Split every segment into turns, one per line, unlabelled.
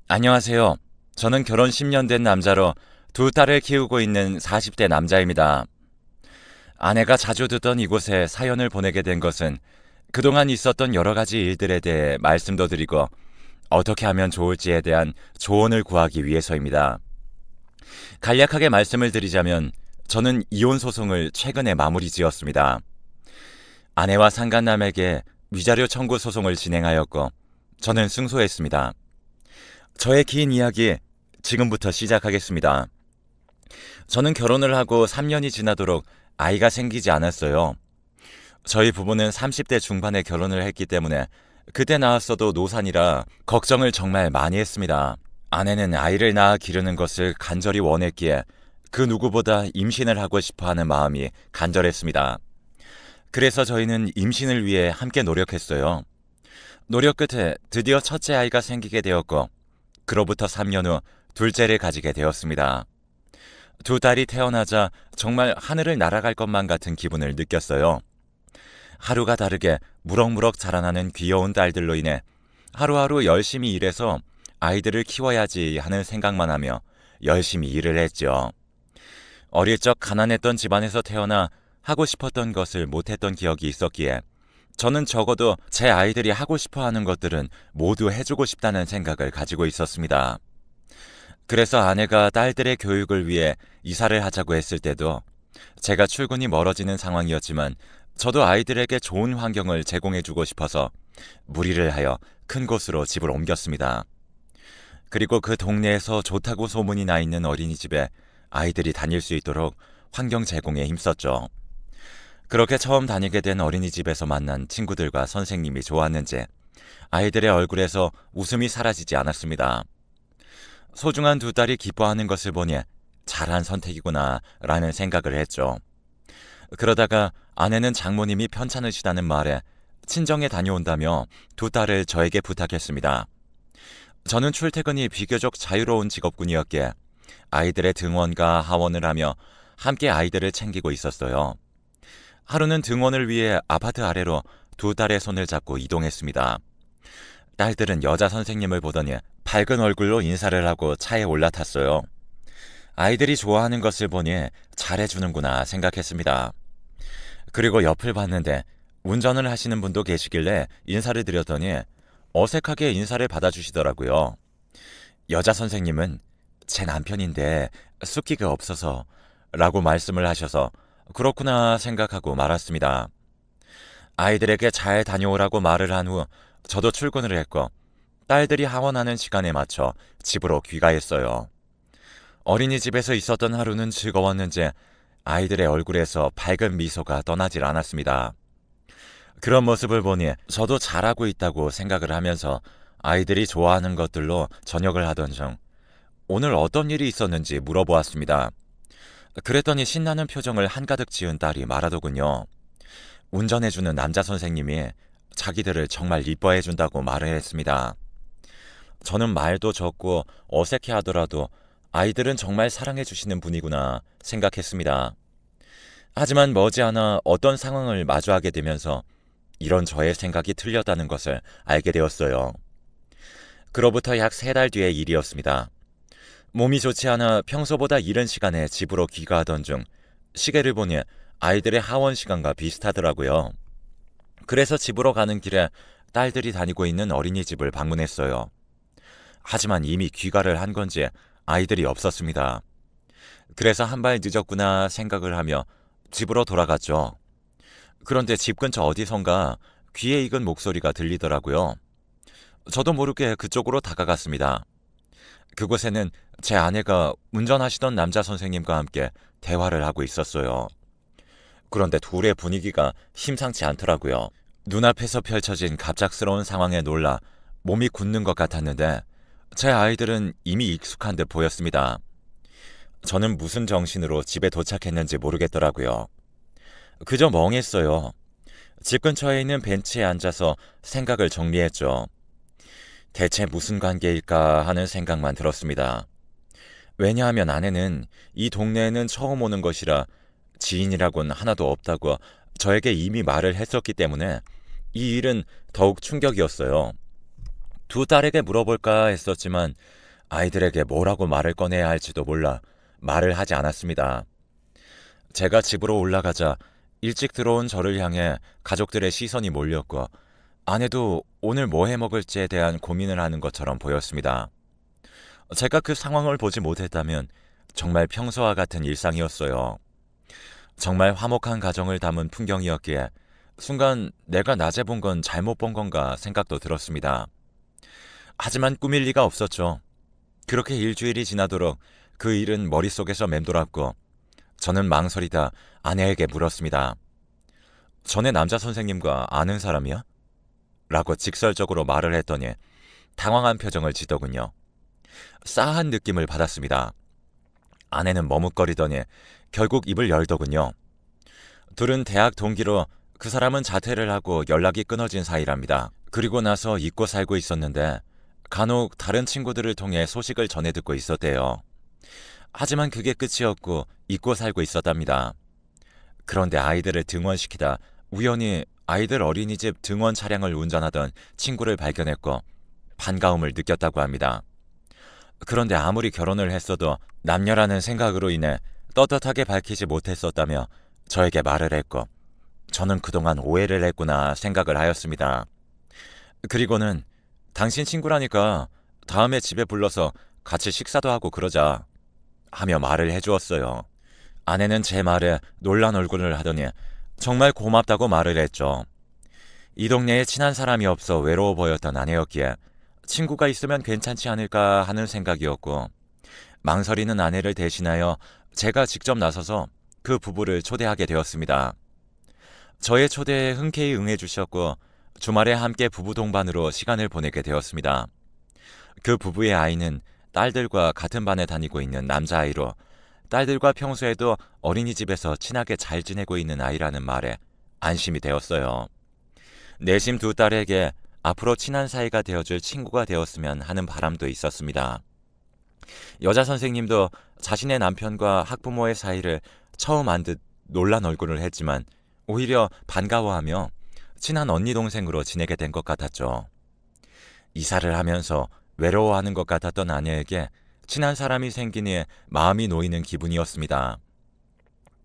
안녕하세요. 저는 결혼 10년 된 남자로 두 딸을 키우고 있는 40대 남자입니다. 아내가 자주 듣던 이곳에 사연을 보내게 된 것은 그동안 있었던 여러 가지 일들에 대해 말씀도 드리고 어떻게 하면 좋을지에 대한 조언을 구하기 위해서입니다. 간략하게 말씀을 드리자면 저는 이혼 소송을 최근에 마무리 지었습니다. 아내와 상간남에게 위자료 청구 소송을 진행하였고 저는 승소했습니다. 저의 긴 이야기 지금부터 시작하겠습니다. 저는 결혼을 하고 3년이 지나도록 아이가 생기지 않았어요. 저희 부부는 30대 중반에 결혼을 했기 때문에 그때 낳았어도 노산이라 걱정을 정말 많이 했습니다. 아내는 아이를 낳아 기르는 것을 간절히 원했기에 그 누구보다 임신을 하고 싶어 하는 마음이 간절했습니다. 그래서 저희는 임신을 위해 함께 노력했어요. 노력 끝에 드디어 첫째 아이가 생기게 되었고 그로부터 3년 후 둘째를 가지게 되었습니다. 두 딸이 태어나자 정말 하늘을 날아갈 것만 같은 기분을 느꼈어요. 하루가 다르게 무럭무럭 자라나는 귀여운 딸들로 인해 하루하루 열심히 일해서 아이들을 키워야지 하는 생각만 하며 열심히 일을 했죠. 어릴 적 가난했던 집안에서 태어나 하고 싶었던 것을 못했던 기억이 있었기에 저는 적어도 제 아이들이 하고 싶어 하는 것들은 모두 해주고 싶다는 생각을 가지고 있었습니다. 그래서 아내가 딸들의 교육을 위해 이사를 하자고 했을 때도 제가 출근이 멀어지는 상황이었지만 저도 아이들에게 좋은 환경을 제공해주고 싶어서 무리를 하여 큰 곳으로 집을 옮겼습니다. 그리고 그 동네에서 좋다고 소문이 나 있는 어린이집에 아이들이 다닐 수 있도록 환경 제공에 힘썼죠. 그렇게 처음 다니게 된 어린이집에서 만난 친구들과 선생님이 좋았는지 아이들의 얼굴에서 웃음이 사라지지 않았습니다. 소중한 두 딸이 기뻐하는 것을 보니 잘한 선택이구나 라는 생각을 했죠. 그러다가 아내는 장모님이 편찮으시다는 말에 친정에 다녀온다며 두 딸을 저에게 부탁했습니다. 저는 출퇴근이 비교적 자유로운 직업군이었기에 아이들의 등원과 하원을 하며 함께 아이들을 챙기고 있었어요. 하루는 등원을 위해 아파트 아래로 두 딸의 손을 잡고 이동했습니다. 딸들은 여자 선생님을 보더니 밝은 얼굴로 인사를 하고 차에 올라탔어요. 아이들이 좋아하는 것을 보니 잘해주는구나 생각했습니다. 그리고 옆을 봤는데 운전을 하시는 분도 계시길래 인사를 드렸더니 어색하게 인사를 받아주시더라고요. 여자 선생님은 제 남편인데 숫기가 없어서 라고 말씀을 하셔서 그렇구나 생각하고 말았습니다. 아이들에게 잘 다녀오라고 말을 한 후 저도 출근을 했고 딸들이 하원하는 시간에 맞춰 집으로 귀가했어요. 어린이집에서 있었던 하루는 즐거웠는지 아이들의 얼굴에서 밝은 미소가 떠나질 않았습니다. 그런 모습을 보니 저도 잘하고 있다고 생각을 하면서 아이들이 좋아하는 것들로 저녁을 하던 중 오늘 어떤 일이 있었는지 물어보았습니다. 그랬더니 신나는 표정을 한가득 지은 딸이 말하더군요. 운전해주는 남자 선생님이 자기들을 정말 이뻐해준다고 말을 했습니다. 저는 말도 적고 어색해하더라도 아이들은 정말 사랑해주시는 분이구나 생각했습니다. 하지만 머지않아 어떤 상황을 마주하게 되면서 이런 저의 생각이 틀렸다는 것을 알게 되었어요. 그로부터 약 3달 뒤의 일이었습니다. 몸이 좋지 않아 평소보다 이른 시간에 집으로 귀가하던 중 시계를 보니 아이들의 하원 시간과 비슷하더라고요. 그래서 집으로 가는 길에 딸들이 다니고 있는 어린이집을 방문했어요. 하지만 이미 귀가를 한 건지 아이들이 없었습니다. 그래서 한 발 늦었구나 생각을 하며 집으로 돌아갔죠. 그런데 집 근처 어디선가 귀에 익은 목소리가 들리더라고요. 저도 모르게 그쪽으로 다가갔습니다. 그곳에는 제 아내가 운전하시던 남자 선생님과 함께 대화를 하고 있었어요. 그런데 둘의 분위기가 심상치 않더라고요. 눈앞에서 펼쳐진 갑작스러운 상황에 놀라 몸이 굳는 것 같았는데 제 아이들은 이미 익숙한 듯 보였습니다. 저는 무슨 정신으로 집에 도착했는지 모르겠더라고요. 그저 멍했어요. 집 근처에 있는 벤치에 앉아서 생각을 정리했죠. 대체 무슨 관계일까 하는 생각만 들었습니다. 왜냐하면 아내는 이 동네에는 처음 오는 것이라 지인이라곤 하나도 없다고 저에게 이미 말을 했었기 때문에 이 일은 더욱 충격이었어요. 두 딸에게 물어볼까 했었지만 아이들에게 뭐라고 말을 꺼내야 할지도 몰라 말을 하지 않았습니다. 제가 집으로 올라가자 일찍 들어온 저를 향해 가족들의 시선이 몰렸고 아내도 오늘 뭐 해 먹을지에 대한 고민을 하는 것처럼 보였습니다. 제가 그 상황을 보지 못했다면 정말 평소와 같은 일상이었어요. 정말 화목한 가정을 담은 풍경이었기에 순간 내가 낮에 본 건 잘못 본 건가 생각도 들었습니다. 하지만 꾸밀 리가 없었죠. 그렇게 일주일이 지나도록 그 일은 머릿속에서 맴돌았고 저는 망설이다 아내에게 물었습니다. 전에 남자 선생님과 아는 사람이야? 라고 직설적으로 말을 했더니 당황한 표정을 짓더군요. 싸한 느낌을 받았습니다. 아내는 머뭇거리더니 결국 입을 열더군요. 둘은 대학 동기로 그 사람은 자퇴를 하고 연락이 끊어진 사이랍니다. 그리고 나서 잊고 살고 있었는데 간혹 다른 친구들을 통해 소식을 전해 듣고 있었대요. 하지만 그게 끝이었고 잊고 살고 있었답니다. 그런데 아이들을 등원시키다 우연히 아이들 어린이집 등원 차량을 운전하던 친구를 발견했고 반가움을 느꼈다고 합니다. 그런데 아무리 결혼을 했어도 남녀라는 생각으로 인해 떳떳하게 밝히지 못했었다며 저에게 말을 했고 저는 그동안 오해를 했구나 생각을 하였습니다. 그리고는 당신 친구라니까 다음에 집에 불러서 같이 식사도 하고 그러자 하며 말을 해주었어요. 아내는 제 말에 놀란 얼굴을 하더니 정말 고맙다고 말을 했죠. 이 동네에 친한 사람이 없어 외로워 보였던 아내였기에 친구가 있으면 괜찮지 않을까 하는 생각이었고 망설이는 아내를 대신하여 제가 직접 나서서 그 부부를 초대하게 되었습니다. 저의 초대에 흔쾌히 응해주셨고 주말에 함께 부부 동반으로 시간을 보내게 되었습니다. 그 부부의 아이는 딸들과 같은 반에 다니고 있는 남자아이로 딸들과 평소에도 어린이집에서 친하게 잘 지내고 있는 아이라는 말에 안심이 되었어요. 내심 두 딸에게 앞으로 친한 사이가 되어줄 친구가 되었으면 하는 바람도 있었습니다. 여자 선생님도 자신의 남편과 학부모의 사이를 처음 안 듯 놀란 얼굴을 했지만 오히려 반가워하며 친한 언니 동생으로 지내게 된 것 같았죠. 이사를 하면서 외로워하는 것 같았던 아내에게 친한 사람이 생기니 마음이 놓이는 기분이었습니다.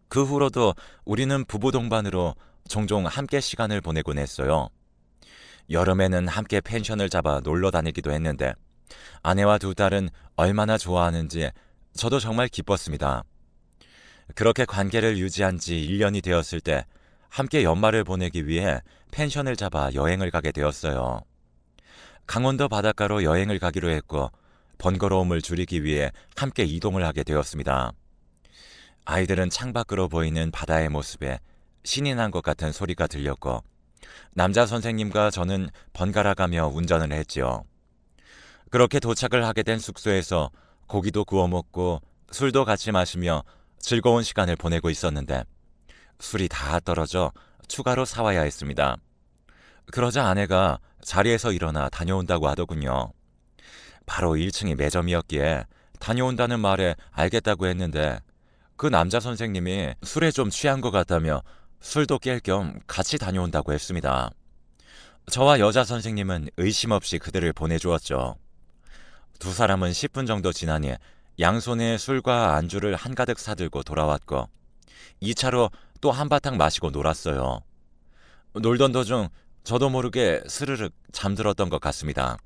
그 후로도 우리는 부부 동반으로 종종 함께 시간을 보내곤 했어요. 여름에는 함께 펜션을 잡아 놀러 다니기도 했는데 아내와 두 딸은 얼마나 좋아하는지 저도 정말 기뻤습니다. 그렇게 관계를 유지한 지 1년이 되었을 때 함께 연말을 보내기 위해 펜션을 잡아 여행을 가게 되었어요. 강원도 바닷가로 여행을 가기로 했고 번거로움을 줄이기 위해 함께 이동을 하게 되었습니다. 아이들은 창밖으로 보이는 바다의 모습에 신이 난 것 같은 소리가 들렸고 남자 선생님과 저는 번갈아가며 운전을 했지요. 그렇게 도착을 하게 된 숙소에서 고기도 구워 먹고 술도 같이 마시며 즐거운 시간을 보내고 있었는데 술이 다 떨어져 추가로 사와야 했습니다. 그러자 아내가 자리에서 일어나 다녀온다고 하더군요. 바로 1층이 매점이었기에 다녀온다는 말에 알겠다고 했는데 그 남자 선생님이 술에 좀 취한 것 같다며 술도 깰 겸 같이 다녀온다고 했습니다. 저와 여자 선생님은 의심 없이 그들을 보내주었죠. 두 사람은 10분 정도 지나니 양손에 술과 안주를 한가득 사들고 돌아왔고 2차로 또 한바탕 마시고 놀았어요. 놀던 도중 저도 모르게 스르륵 잠들었던 것 같습니다.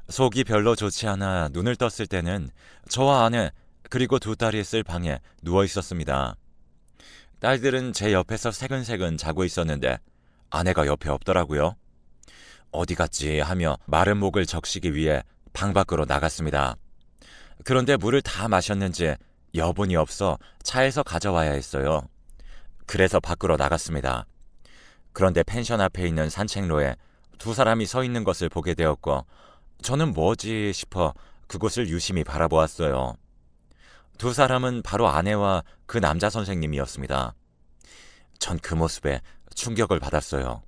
속이 별로 좋지 않아 눈을 떴을 때는 저와 아내 그리고 두 딸이 쓸 방에 누워 있었습니다. 딸들은 제 옆에서 새근새근 자고 있었는데 아내가 옆에 없더라고요. 어디 갔지 하며 마른 목을 적시기 위해 방 밖으로 나갔습니다. 그런데 물을 다 마셨는지 여분이 없어 차에서 가져와야 했어요. 그래서 밖으로 나갔습니다. 그런데 펜션 앞에 있는 산책로에 두 사람이 서 있는 것을 보게 되었고 저는 뭐지 싶어 그곳을 유심히 바라보았어요. 두 사람은 바로 아내와 그 남자 선생님이었습니다. 전 그 모습에 충격을 받았어요.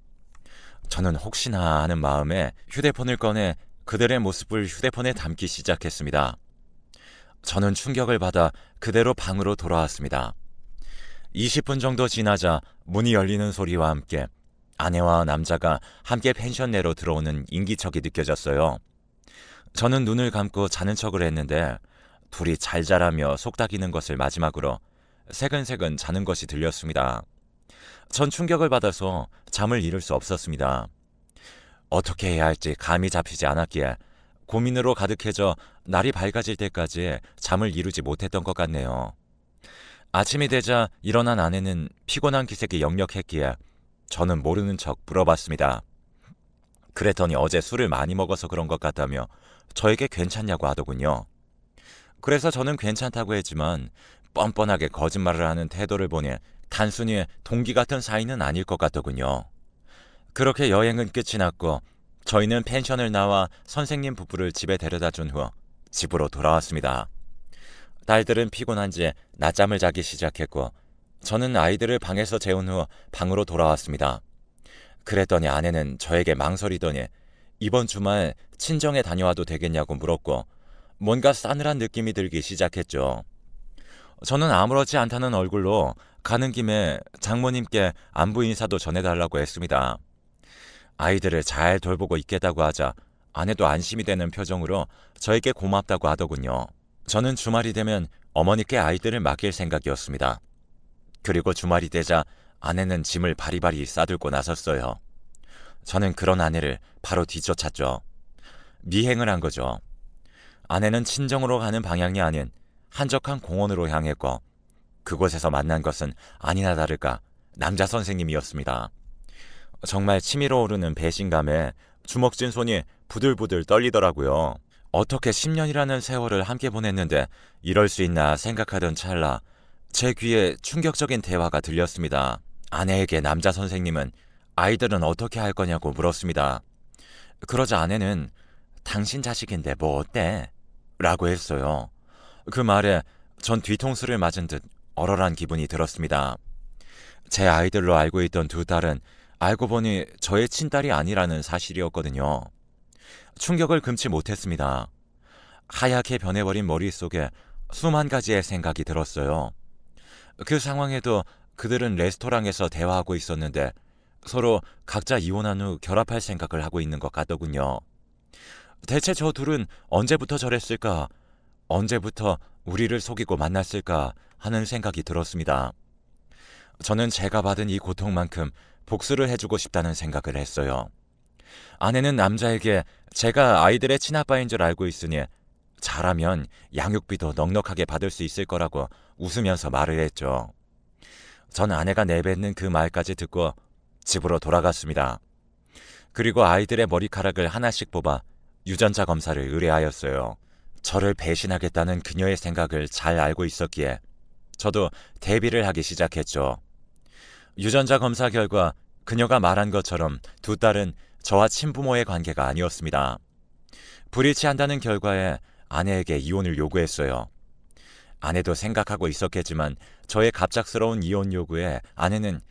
저는 혹시나 하는 마음에 휴대폰을 꺼내 그들의 모습을 휴대폰에 담기 시작했습니다. 저는 충격을 받아 그대로 방으로 돌아왔습니다. 20분 정도 지나자 문이 열리는 소리와 함께 아내와 남자가 함께 펜션 내로 들어오는 인기척이 느껴졌어요. 저는 눈을 감고 자는 척을 했는데 둘이 잘 자라며 속닥이는 것을 마지막으로 새근새근 자는 것이 들렸습니다. 전 충격을 받아서 잠을 이룰 수 없었습니다. 어떻게 해야 할지 감이 잡히지 않았기에 고민으로 가득해져 날이 밝아질 때까지 잠을 이루지 못했던 것 같네요. 아침이 되자 일어난 아내는 피곤한 기색이 역력했기에 저는 모르는 척 물어봤습니다. 그랬더니 어제 술을 많이 먹어서 그런 것 같다며 저에게 괜찮냐고 하더군요. 그래서 저는 괜찮다고 했지만 뻔뻔하게 거짓말을 하는 태도를 보니 단순히 동기 같은 사이는 아닐 것 같더군요. 그렇게 여행은 끝이 났고 저희는 펜션을 나와 선생님 부부를 집에 데려다 준 후 집으로 돌아왔습니다. 딸들은 피곤한지 낮잠을 자기 시작했고 저는 아이들을 방에서 재운 후 방으로 돌아왔습니다. 그랬더니 아내는 저에게 망설이더니 이번 주말 친정에 다녀와도 되겠냐고 물었고 뭔가 싸늘한 느낌이 들기 시작했죠. 저는 아무렇지 않다는 얼굴로 가는 김에 장모님께 안부 인사도 전해달라고 했습니다. 아이들을 잘 돌보고 있겠다고 하자 아내도 안심이 되는 표정으로 저에게 고맙다고 하더군요. 저는 주말이 되면 어머니께 아이들을 맡길 생각이었습니다. 그리고 주말이 되자 아내는 짐을 바리바리 싸들고 나섰어요. 저는 그런 아내를 바로 뒤쫓았죠. 미행을 한 거죠. 아내는 친정으로 가는 방향이 아닌 한적한 공원으로 향했고 그곳에서 만난 것은 아니나 다를까 남자 선생님이었습니다. 정말 치밀어 오르는 배신감에 주먹진 손이 부들부들 떨리더라고요. 어떻게 10년이라는 세월을 함께 보냈는데 이럴 수 있나 생각하던 찰나 제 귀에 충격적인 대화가 들렸습니다. 아내에게 남자 선생님은 아이들은 어떻게 할 거냐고 물었습니다. 그러자 아내는 당신 자식인데 뭐 어때? 라고 했어요. 그 말에 전 뒤통수를 맞은 듯 얼얼한 기분이 들었습니다. 제 아이들로 알고 있던 두 딸은 알고 보니 저의 친딸이 아니라는 사실이었거든요. 충격을 금치 못했습니다. 하얗게 변해버린 머릿속에 수만 가지의 생각이 들었어요. 그 상황에도 그들은 레스토랑에서 대화하고 있었는데 서로 각자 이혼한 후 결합할 생각을 하고 있는 것 같더군요. 대체 저 둘은 언제부터 저랬을까? 언제부터 우리를 속이고 만났을까? 하는 생각이 들었습니다. 저는 제가 받은 이 고통만큼 복수를 해주고 싶다는 생각을 했어요. 아내는 남자에게 제가 아이들의 친아빠인 줄 알고 있으니 잘하면 양육비도 넉넉하게 받을 수 있을 거라고 웃으면서 말을 했죠. 전 아내가 내뱉는 그 말까지 듣고 집으로 돌아갔습니다. 그리고 아이들의 머리카락을 하나씩 뽑아 유전자 검사를 의뢰하였어요. 저를 배신하겠다는 그녀의 생각을 잘 알고 있었기에 저도 대비를 하기 시작했죠. 유전자 검사 결과 그녀가 말한 것처럼 두 딸은 저와 친부모의 관계가 아니었습니다. 불일치한다는 결과에 아내에게 이혼을 요구했어요. 아내도 생각하고 있었겠지만 저의 갑작스러운 이혼 요구에 아내는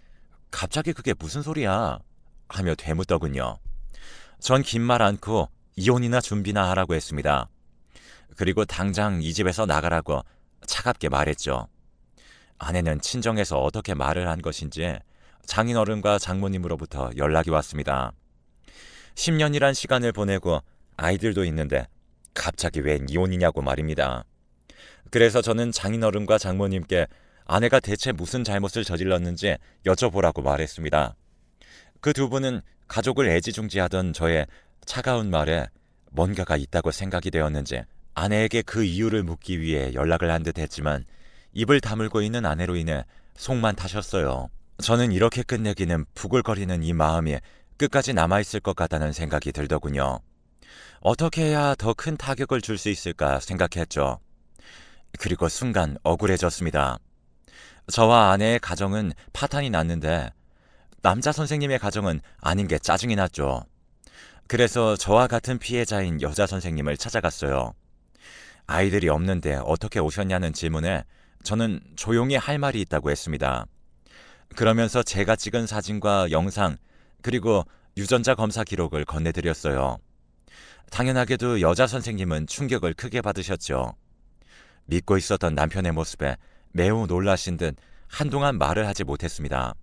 갑자기 그게 무슨 소리야? 하며 되묻더군요. 전 긴 말 않고 이혼이나 준비나 하라고 했습니다. 그리고 당장 이 집에서 나가라고 차갑게 말했죠. 아내는 친정에서 어떻게 말을 한 것인지 장인어른과 장모님으로부터 연락이 왔습니다. 10년이란 시간을 보내고 아이들도 있는데 갑자기 웬 이혼이냐고 말입니다. 그래서 저는 장인어른과 장모님께 아내가 대체 무슨 잘못을 저질렀는지 여쭤보라고 말했습니다. 그 두 분은 가족을 애지중지하던 저의 차가운 말에 뭔가가 있다고 생각이 되었는지 아내에게 그 이유를 묻기 위해 연락을 한 듯 했지만 입을 다물고 있는 아내로 인해 속만 타셨어요. 저는 이렇게 끝내기는 부글거리는 이 마음이 끝까지 남아있을 것 같다는 생각이 들더군요. 어떻게 해야 더 큰 타격을 줄 수 있을까 생각했죠. 그리고 순간 억울해졌습니다. 저와 아내의 가정은 파탄이 났는데 남자 선생님의 가정은 아닌 게 짜증이 났죠. 그래서 저와 같은 피해자인 여자 선생님을 찾아갔어요. 아이들이 없는데 어떻게 오셨냐는 질문에 저는 조용히 할 말이 있다고 했습니다. 그러면서 제가 찍은 사진과 영상 그리고 유전자 검사 기록을 건네드렸어요. 당연하게도 여자 선생님은 충격을 크게 받으셨죠. 믿고 있었던 남편의 모습에 매우 놀라신 듯 한동안 말을 하지 못했습니다.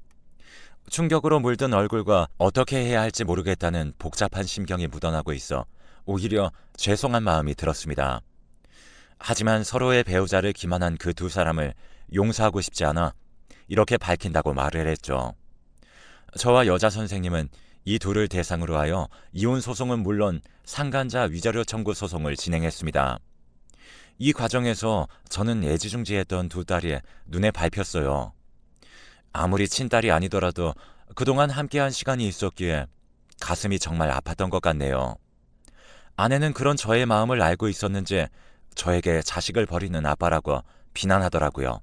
충격으로 물든 얼굴과 어떻게 해야 할지 모르겠다는 복잡한 심경이 묻어나고 있어 오히려 죄송한 마음이 들었습니다. 하지만 서로의 배우자를 기만한 그 두 사람을 용서하고 싶지 않아 이렇게 밝힌다고 말을 했죠. 저와 여자 선생님은 이 둘을 대상으로 하여 이혼 소송은 물론 상간자 위자료 청구 소송을 진행했습니다. 이 과정에서 저는 애지중지했던 두 딸이 눈에 밟혔어요. 아무리 친딸이 아니더라도 그동안 함께한 시간이 있었기에 가슴이 정말 아팠던 것 같네요. 아내는 그런 저의 마음을 알고 있었는지 저에게 자식을 버리는 아빠라고 비난하더라고요.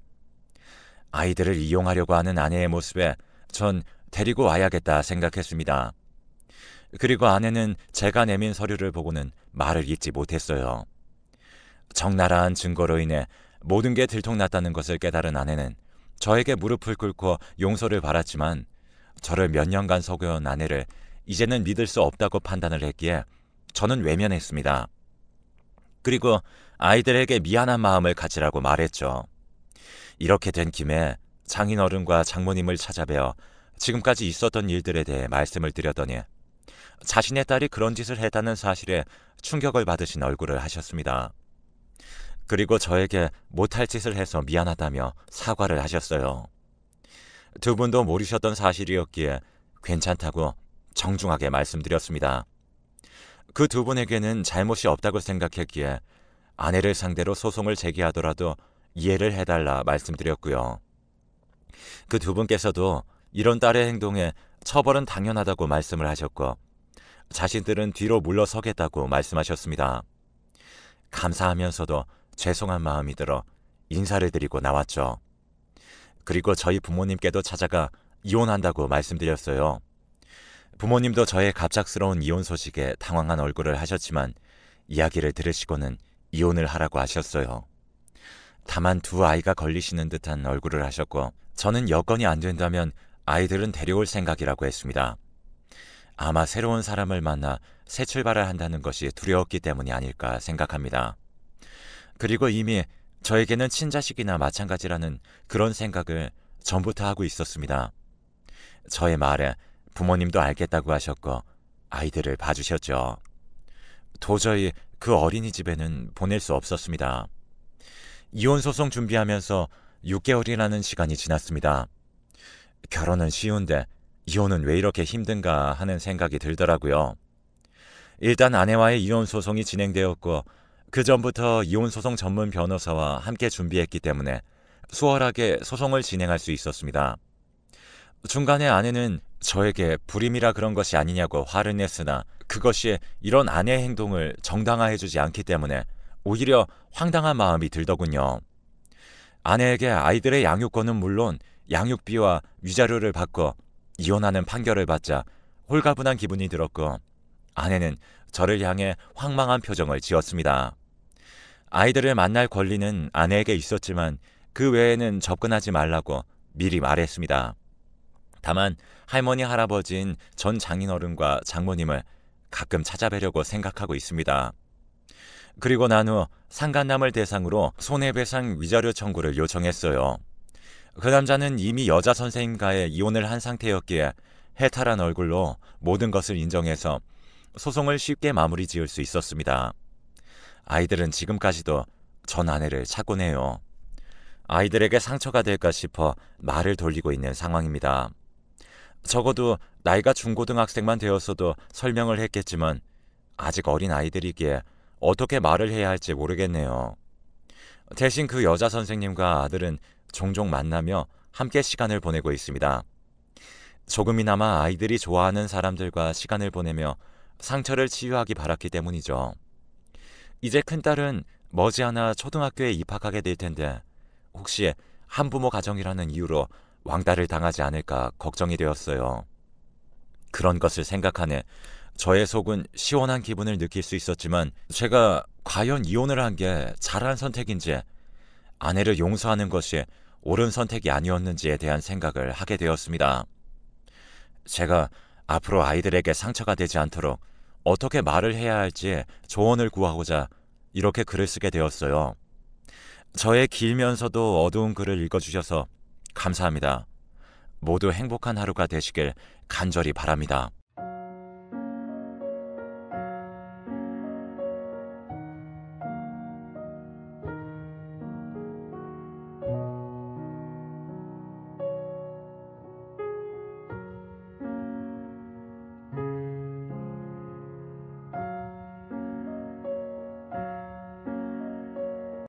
아이들을 이용하려고 하는 아내의 모습에 전 데리고 와야겠다 생각했습니다. 그리고 아내는 제가 내민 서류를 보고는 말을 잇지 못했어요. 적나라한 증거로 인해 모든 게 들통났다는 것을 깨달은 아내는 저에게 무릎을 꿇고 용서를 바랐지만 저를 몇 년간 속여온 아내를 이제는 믿을 수 없다고 판단을 했기에 저는 외면했습니다. 그리고 아이들에게 미안한 마음을 가지라고 말했죠. 이렇게 된 김에 장인어른과 장모님을 찾아뵈어 지금까지 있었던 일들에 대해 말씀을 드렸더니 자신의 딸이 그런 짓을 했다는 사실에 충격을 받으신 얼굴을 하셨습니다. 그리고 저에게 못할 짓을 해서 미안하다며 사과를 하셨어요. 두 분도 모르셨던 사실이었기에 괜찮다고 정중하게 말씀드렸습니다. 그 두 분에게는 잘못이 없다고 생각했기에 아내를 상대로 소송을 제기하더라도 이해를 해달라 말씀드렸고요. 그 두 분께서도 이런 딸의 행동에 처벌은 당연하다고 말씀을 하셨고 자신들은 뒤로 물러서겠다고 말씀하셨습니다. 감사하면서도 죄송한 마음이 들어 인사를 드리고 나왔죠. 그리고 저희 부모님께도 찾아가 이혼한다고 말씀드렸어요. 부모님도 저의 갑작스러운 이혼 소식에 당황한 얼굴을 하셨지만 이야기를 들으시고는 이혼을 하라고 하셨어요. 다만 두 아이가 걸리시는 듯한 얼굴을 하셨고 저는 여건이 안 된다면 아이들은 데려올 생각이라고 했습니다. 아마 새로운 사람을 만나 새 출발을 한다는 것이 두려웠기 때문이 아닐까 생각합니다. 그리고 이미 저에게는 친자식이나 마찬가지라는 그런 생각을 전부터 하고 있었습니다. 저의 말에 부모님도 알겠다고 하셨고 아이들을 봐주셨죠. 도저히 그 어린이집에는 보낼 수 없었습니다. 이혼 소송 준비하면서 6개월이라는 시간이 지났습니다. 결혼은 쉬운데 이혼은 왜 이렇게 힘든가 하는 생각이 들더라고요. 일단 아내와의 이혼 소송이 진행되었고 그 전부터 이혼 소송 전문 변호사와 함께 준비했기 때문에 수월하게 소송을 진행할 수 있었습니다. 중간에 아내는 저에게 불임이라 그런 것이 아니냐고 화를 냈으나 그것이 이런 아내의 행동을 정당화해주지 않기 때문에 오히려 황당한 마음이 들더군요. 아내에게 아이들의 양육권은 물론 양육비와 위자료를 받고 이혼하는 판결을 받자 홀가분한 기분이 들었고 아내는 저를 향해 황망한 표정을 지었습니다. 아이들을 만날 권리는 아내에게 있었지만 그 외에는 접근하지 말라고 미리 말했습니다. 다만 할머니 할아버지인 전 장인어른과 장모님을 가끔 찾아뵈려고 생각하고 있습니다. 그리고 난 후 상간남을 대상으로 손해배상 위자료 청구를 요청했어요. 그 남자는 이미 여자 선생님과의 이혼을 한 상태였기에 해탈한 얼굴로 모든 것을 인정해서 소송을 쉽게 마무리 지을 수 있었습니다. 아이들은 지금까지도 전 아내를 찾곤 해요. 아이들에게 상처가 될까 싶어 말을 돌리고 있는 상황입니다. 적어도 나이가 중고등학생만 되었어도 설명을 했겠지만 아직 어린 아이들이기에 어떻게 말을 해야 할지 모르겠네요. 대신 그 여자 선생님과 아들은 종종 만나며 함께 시간을 보내고 있습니다. 조금이나마 아이들이 좋아하는 사람들과 시간을 보내며 상처를 치유하기 바랐기 때문이죠. 이제 큰딸은 머지않아 초등학교에 입학하게 될 텐데 혹시 한부모 가정이라는 이유로 왕따를 당하지 않을까 걱정이 되었어요. 그런 것을 생각하네 저의 속은 시원한 기분을 느낄 수 있었지만 제가 과연 이혼을 한 게 잘한 선택인지 아내를 용서하는 것이 옳은 선택이 아니었는지에 대한 생각을 하게 되었습니다. 제가 앞으로 아이들에게 상처가 되지 않도록 어떻게 말을 해야 할지 조언을 구하고자 이렇게 글을 쓰게 되었어요. 저의 길면서도 어두운 글을 읽어주셔서 감사합니다. 모두 행복한 하루가 되시길 간절히 바랍니다.